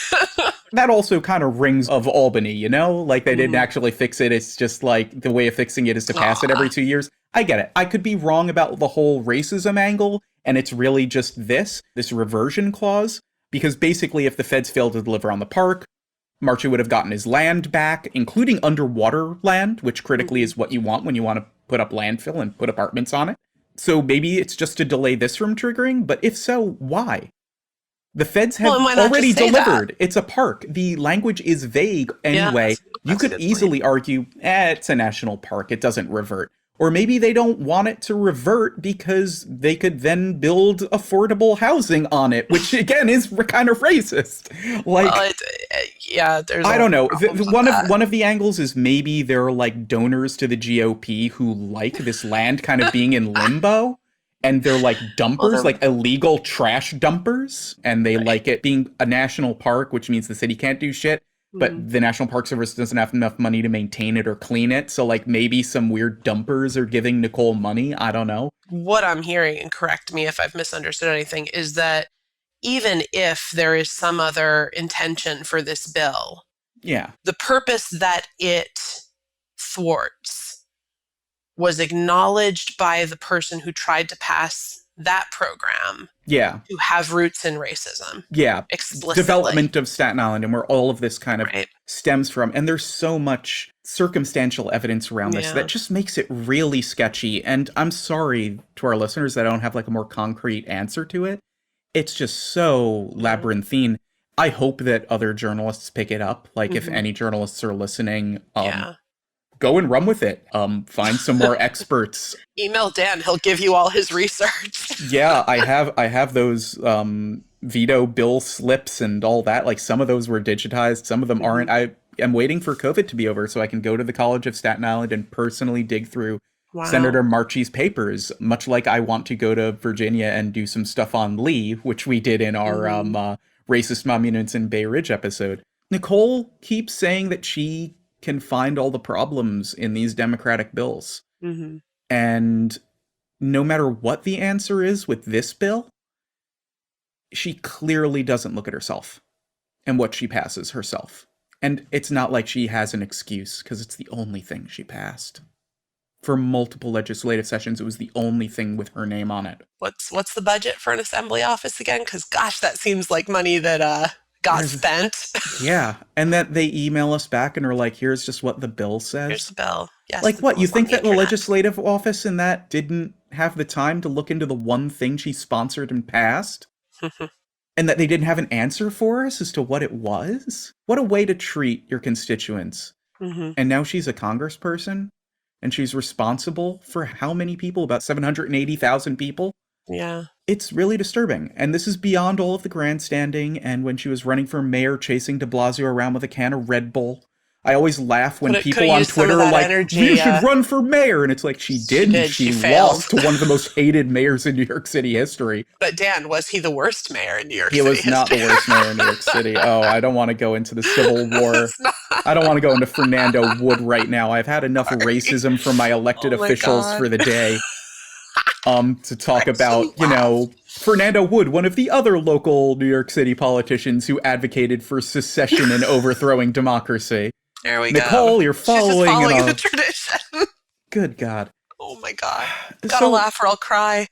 Speaker 1: That also kind of rings of Albany, Like, they didn't actually fix it. It's just like the way of fixing it is to pass it every 2 years. I get it. I could be wrong about the whole racism angle, and it's really just this reversion clause, because basically if the feds fail to deliver on the park, Marchie would have gotten his land back, including underwater land, which critically is what you want when you want to put up landfill and put apartments on it. So maybe it's just to delay this from triggering, but if so, why? The feds have already delivered. That? It's a park. The language is vague anyway. Yeah, you could easily argue, it's a national park. It doesn't revert. Or maybe they don't want it to revert because they could then build affordable housing on it, which again is kind of racist. Like,
Speaker 2: there's.
Speaker 1: I don't know. One of the angles is maybe there are like donors to the GOP who like this land kind of being in limbo. And they're like dumpers, like illegal trash dumpers. And they like it being a national park, which means the city can't do shit. But the National Park Service doesn't have enough money to maintain it or clean it. So like maybe some weird dumpers are giving Nicole money. I don't know.
Speaker 2: What I'm hearing, and correct me if I've misunderstood anything, is that even if there is some other intention for this bill, the purpose that it thwarts was acknowledged by the person who tried to pass that program to have roots in racism.
Speaker 1: Yeah.
Speaker 2: Explicitly.
Speaker 1: Development of Staten Island and where all of this kind of stems from. And there's so much circumstantial evidence around this that just makes it really sketchy. And I'm sorry to our listeners that I don't have like a more concrete answer to it. It's just so labyrinthine. I hope that other journalists pick it up. Like if any journalists are listening, go and run with it. Find some more experts.
Speaker 2: Email Dan. He'll give you all his research.
Speaker 1: I have those veto bill slips and all that. Like some of those were digitized. Some of them aren't. I am waiting for COVID to be over so I can go to the College of Staten Island and personally dig through Senator Marchie's papers, much like I want to go to Virginia and do some stuff on Lee, which we did in our Racist Monuments in Bay Ridge episode. Nicole keeps saying that she can find all the problems in these Democratic bills. And no matter what the answer is with this bill, she clearly doesn't look at herself and what she passes herself. And it's not like she has an excuse, because it's the only thing she passed. For multiple legislative sessions, it was the only thing with her name on it.
Speaker 2: What's the budget for an assembly office again? Because gosh, that seems like money that got spent.
Speaker 1: And that they email us back and are like, here's just what the bill says.
Speaker 2: Here's the bill. Yes.
Speaker 1: Like what? You think that the legislative office in that didn't have the time to look into the one thing she sponsored and passed? And that they didn't have an answer for us as to what it was? What a way to treat your constituents. And now she's a congressperson and she's responsible for how many people? About 780,000 people?
Speaker 2: Yeah.
Speaker 1: It's really disturbing. And this is beyond all of the grandstanding and when she was running for mayor chasing de Blasio around with a can of Red Bull. I always laugh when people on Twitter are like, you should run for mayor. And it's like, she didn't. She lost to one of the most hated mayors in New York City history.
Speaker 2: But Dan, was he the worst mayor in New York City?
Speaker 1: He was not the worst mayor in New York City. Oh, I don't want to go into the Civil War. I don't want to go into Fernando Wood right now. I've had enough racism from my elected officials for the day. To talk about, Fernando Wood, one of the other local New York City politicians who advocated for secession and overthrowing democracy.
Speaker 2: There we go.
Speaker 1: Nicole, you're following
Speaker 2: the tradition.
Speaker 1: Good God.
Speaker 2: Oh my God. Gotta laugh or I'll cry.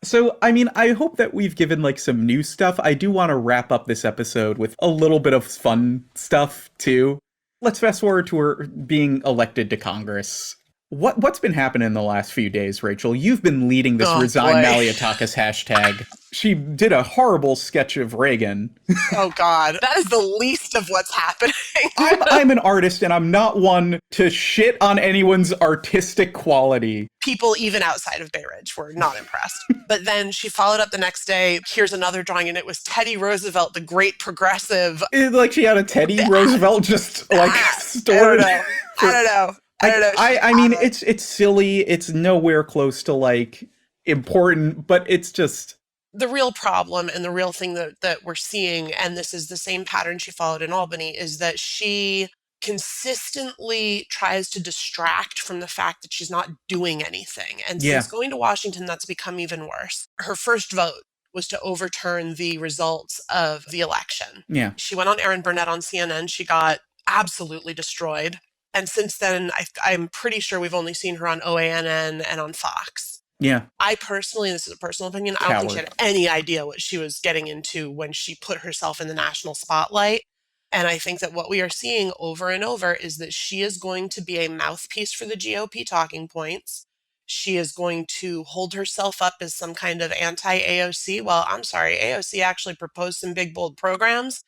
Speaker 1: So, I mean, I hope that we've given like some new stuff. I do want to wrap up this episode with a little bit of fun stuff too. Let's fast forward to her being elected to Congress. What's been happening in the last few days, Rachel? You've been leading this
Speaker 2: Oh,
Speaker 1: Resign
Speaker 2: boy.
Speaker 1: Malliotakis hashtag. She did a horrible sketch of Reagan.
Speaker 2: Oh, God. That is the least of what's happening.
Speaker 1: I'm an artist, and I'm not one to shit on anyone's artistic quality.
Speaker 2: People even outside of Bay Ridge were not impressed. But then she followed up the next day. Here's another drawing, and it was Teddy Roosevelt, the great progressive.
Speaker 1: Like she had a Teddy Roosevelt just like stored.
Speaker 2: I don't know.
Speaker 1: I mean, it's silly. It's nowhere close to like important, but it's just
Speaker 2: the real problem and the real thing that we're seeing, and this is the same pattern she followed in Albany, is that she consistently tries to distract from the fact that she's not doing anything. And since going to Washington, that's become even worse. Her first vote was to overturn the results of the election.
Speaker 1: Yeah.
Speaker 2: She went on Erin Burnett on CNN. She got absolutely destroyed. And since then, I'm pretty sure we've only seen her on OANN and on Fox.
Speaker 1: Yeah.
Speaker 2: I personally, this is a personal opinion, I don't think she had any idea what she was getting into when she put herself in the national spotlight. And I think that what we are seeing over and over is that she is going to be a mouthpiece for the GOP talking points. She is going to hold herself up as some kind of anti-AOC. Well, I'm sorry, AOC actually proposed some big, bold programs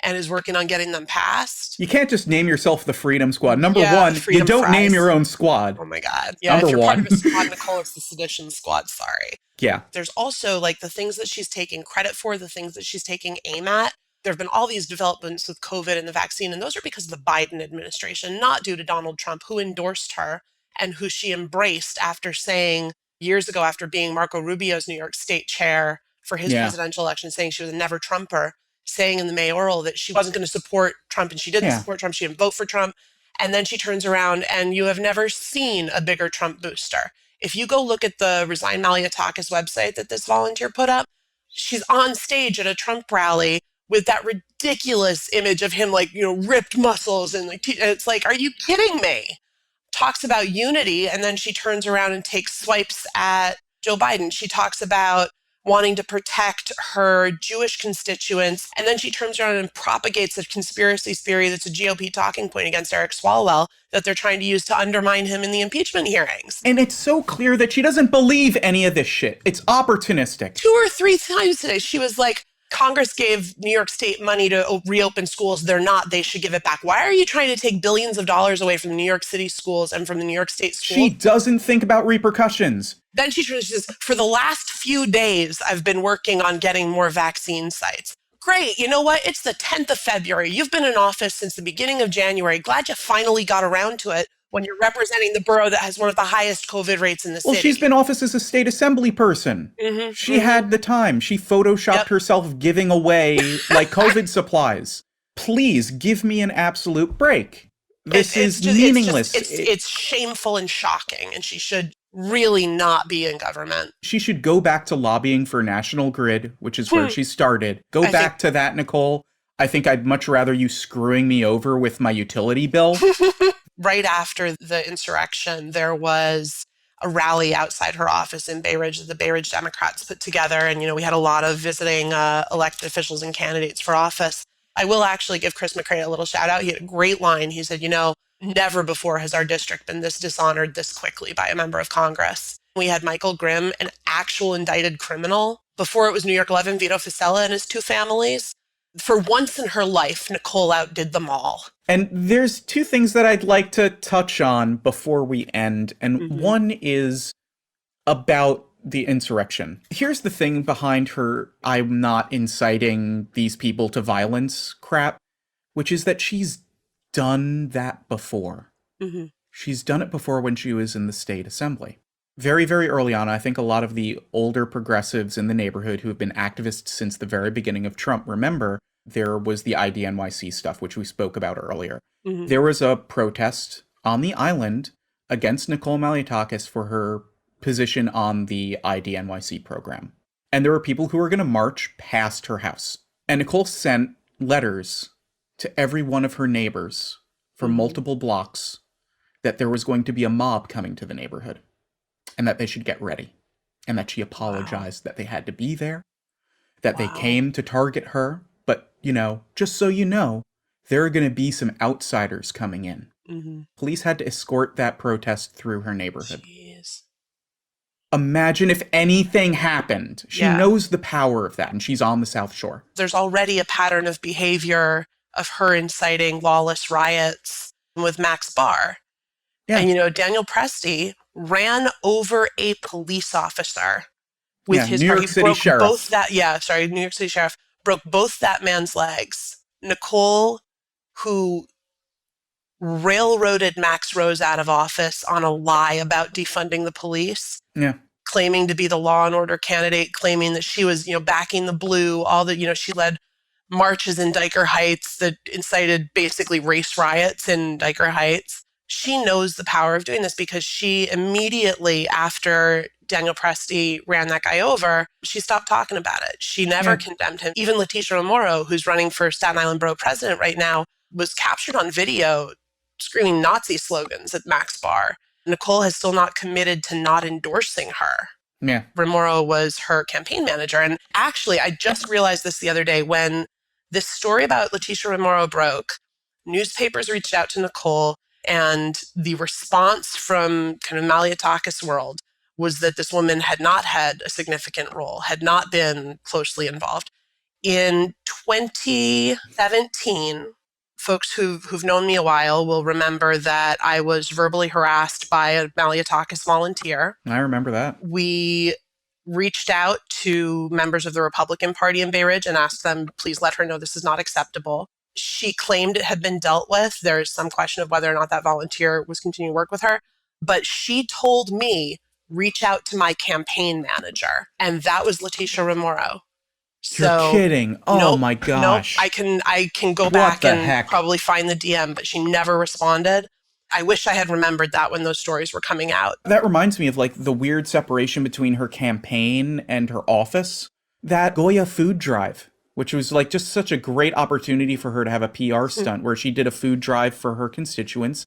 Speaker 2: and is working on getting them passed.
Speaker 1: You can't just name yourself the Freedom Squad. Number one, you don't name your own squad.
Speaker 2: Oh my God. Yeah,
Speaker 1: Number
Speaker 2: if you're
Speaker 1: one.
Speaker 2: part of a squad, Nicole, it's the Sedition Squad, sorry.
Speaker 1: Yeah.
Speaker 2: There's also like the things that she's taking credit for, the things that she's taking aim at. There have been all these developments with COVID and the vaccine, and those are because of the Biden administration, not due to Donald Trump, who endorsed her and who she embraced after saying years ago, after being Marco Rubio's New York State chair for his presidential election, saying she was a never Trumper, saying in the mayoral that she wasn't going to support Trump, and she didn't support Trump. She didn't vote for Trump. And then she turns around and you have never seen a bigger Trump booster. If you go look at the Resign Malliotakis website that this volunteer put up, she's on stage at a Trump rally with that ridiculous image of him, like, ripped muscles. And like, it's like, are you kidding me? Talks about unity. And then she turns around and takes swipes at Joe Biden. She talks about wanting to protect her Jewish constituents. And then she turns around and propagates a conspiracy theory that's a GOP talking point against Eric Swalwell that they're trying to use to undermine him in the impeachment hearings.
Speaker 1: And it's so clear that she doesn't believe any of this shit. It's opportunistic.
Speaker 2: 2 or 3 times today, she was like, Congress gave New York State money to reopen schools. They're not. They should give it back. Why are you trying to take billions of dollars away from the New York City schools and from the New York State schools?
Speaker 1: She doesn't think about repercussions.
Speaker 2: Then she says, for the last few days, I've been working on getting more vaccine sites. Great. You know what? It's the 10th of February. You've been in office since the beginning of January. Glad you finally got around to it when you're representing the borough that has one of the highest COVID rates in the city.
Speaker 1: Well, she's been in office as a state assembly person. She had the time. She photoshopped herself giving away like COVID supplies. Please give me an absolute break. This is meaningless.
Speaker 2: It's shameful and shocking, and she should really not be in government.
Speaker 1: She should go back to lobbying for National Grid, which is where she started. Go back to that, Nicole. I think I'd much rather you screwing me over with my utility bill.
Speaker 2: Right after the insurrection, there was a rally outside her office in Bay Ridge that the Bay Ridge Democrats put together. And, we had a lot of visiting elected officials and candidates for office. I will actually give Chris McCray a little shout out. He had a great line. He said, never before has our district been this dishonored this quickly by a member of Congress. We had Michael Grimm, an actual indicted criminal. Before it was New York 11, Vito Fossella and his 2 families. For once in her life, Nicole outdid them all.
Speaker 1: And there's 2 things that I'd like to touch on before we end. And one is about the insurrection. Here's the thing behind her "I'm not inciting these people to violence" crap, which is that she's done that before. She's done it before when she was in the state assembly. Very, very early on, I think a lot of the older progressives in the neighborhood who have been activists since the very beginning of Trump remember there was the IDNYC stuff, which we spoke about earlier. There was a protest on the island against Nicole Malliotakis for her position on the IDNYC program. And there were people who were going to march past her house. And Nicole sent letters to every one of her neighbors for multiple blocks that there was going to be a mob coming to the neighborhood and that they should get ready. And that she apologized that they had to be there, that they came to target her. But, just so you know, there are going to be some outsiders coming in.
Speaker 2: Mm-hmm.
Speaker 1: Police had to escort that protest through her neighborhood.
Speaker 2: Jeez.
Speaker 1: Imagine if anything happened. She knows the power of that, and she's on the South Shore.
Speaker 2: There's already a pattern of behavior of her inciting lawless riots with Max Barr.
Speaker 1: Yeah.
Speaker 2: And, Daniel Presti ran over a police officer with his
Speaker 1: New
Speaker 2: car.
Speaker 1: York City Sheriff.
Speaker 2: New York City Sheriff broke both that man's legs. Nicole, who railroaded Max Rose out of office on a lie about defunding the police, claiming to be the law and order candidate, claiming that she was, backing the blue, she led marches in Diker Heights that incited basically race riots in Diker Heights. She knows the power of doing this because she immediately after Daniel Presti ran that guy over, she stopped talking about it. She never condemned him. Even Leticia Romero, who's running for Staten Island Borough president right now, was captured on video screaming Nazi slogans at Max Barr. Nicole has still not committed to not endorsing her.
Speaker 1: Yeah.
Speaker 2: Romero was her campaign manager. And actually, I just realized this the other day when this story about Leticia Romero broke, newspapers reached out to Nicole, and the response from kind of Malliotakis world was that this woman had not had a significant role, had not been closely involved. In 2017, folks who've known me a while will remember that I was verbally harassed by a Malliotakis volunteer.
Speaker 1: I remember that.
Speaker 2: We reached out to members of the Republican Party in Bay Ridge and asked them, please let her know this is not acceptable. She claimed it had been dealt with. There's some question of whether or not that volunteer was continuing to work with her. But she told me, reach out to my campaign manager. And that was Leticia Romero.
Speaker 1: You're kidding. Oh my gosh.
Speaker 2: I can go back and probably find the DM, but she never responded. I wish I had remembered that when those stories were coming out.
Speaker 1: That reminds me of the weird separation between her campaign and her office. That Goya food drive, which was just such a great opportunity for her to have a PR stunt where she did a food drive for her constituents,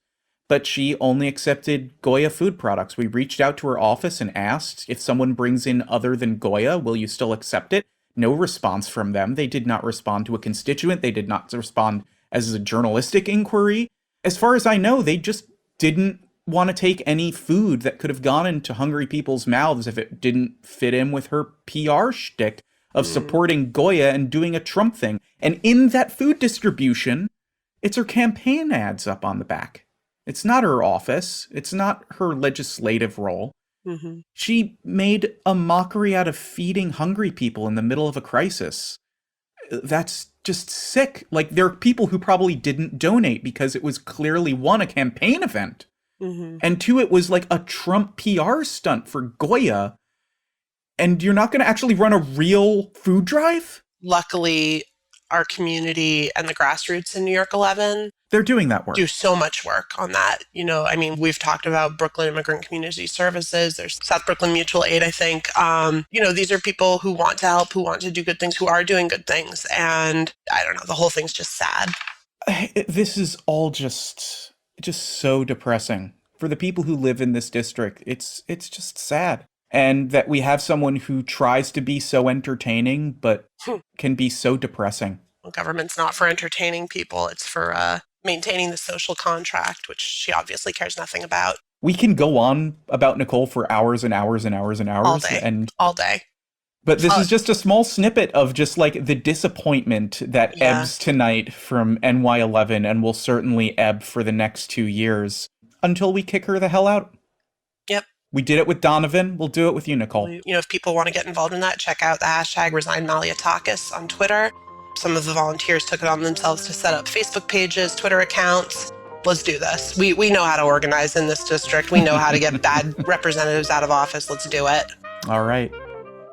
Speaker 1: but she only accepted Goya food products. We reached out to her office and asked if someone brings in other than Goya, will you still accept it? No response from them. They did not respond to a constituent. They did not respond as a journalistic inquiry. As far as I know, they just didn't want to take any food that could have gone into hungry people's mouths if it didn't fit in with her PR shtick of supporting Goya and doing a Trump thing. And in that food distribution, it's her campaign ads up on the back. It's not her office. It's not her legislative role.
Speaker 2: Mm-hmm.
Speaker 1: She made a mockery out of feeding hungry people in the middle of a crisis. That's just sick. There are people who probably didn't donate because it was clearly, one, a campaign event, and two, it was a Trump PR stunt for Goya, and you're not going to actually run a real food drive?
Speaker 2: Luckily, our community and the grassroots in New York 11,
Speaker 1: they're doing that work.
Speaker 2: Do so much work on that. We've talked about Brooklyn Immigrant Community Services. There's South Brooklyn Mutual Aid, I think. These are people who want to help, who want to do good things, who are doing good things. And I don't know, the whole thing's just sad.
Speaker 1: This is all just so depressing. For the people who live in this district, it's just sad. And that we have someone who tries to be so entertaining, but can be so depressing.
Speaker 2: Well, government's not for entertaining people. It's for maintaining the social contract, which she obviously cares nothing about.
Speaker 1: We can go on about Nicole for hours and hours and hours and hours.
Speaker 2: All day.
Speaker 1: But this is just a small snippet of just the disappointment that ebbs tonight from NY11 and will certainly ebb for the next 2 years until we kick her the hell out.
Speaker 2: Yep.
Speaker 1: We did it with Donovan. We'll do it with you, Nicole.
Speaker 2: If people want to get involved in that, check out the hashtag Resign Malliotakis on Twitter. Some of the volunteers took it on themselves to set up Facebook pages, Twitter accounts. Let's do this. We know how to organize in this district. We know how to get bad representatives out of office. Let's do it.
Speaker 1: All right.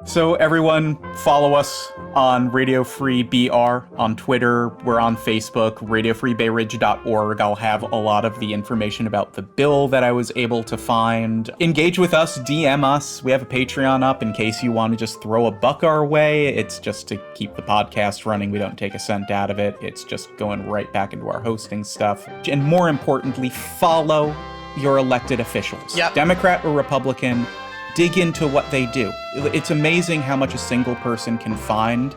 Speaker 1: So everyone, follow us on Radio Free BR on Twitter. We're on Facebook, radiofreebayridge.org. I'll have a lot of the information about the bill that I was able to find. Engage with us, DM us. We have a Patreon up in case you want to just throw a buck our way. It's just to keep the podcast running. We don't take a cent out of it. It's just going right back into our hosting stuff. And more importantly, follow your elected officials.
Speaker 2: Yep.
Speaker 1: Democrat or Republican. Dig into what they do. It's amazing how much a single person can find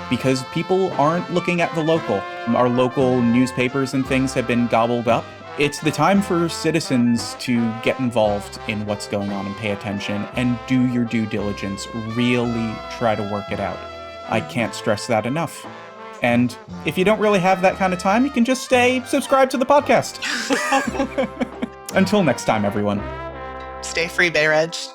Speaker 1: because people aren't looking at the local. Our local newspapers and things have been gobbled up It's the time for citizens to get involved in what's going on and pay attention and do your due diligence. Really try to work it out. I can't stress that enough. And if you don't really have that kind of time, you can just stay subscribed to the podcast. Until next time, everyone.
Speaker 2: Stay free, Bay Ridge.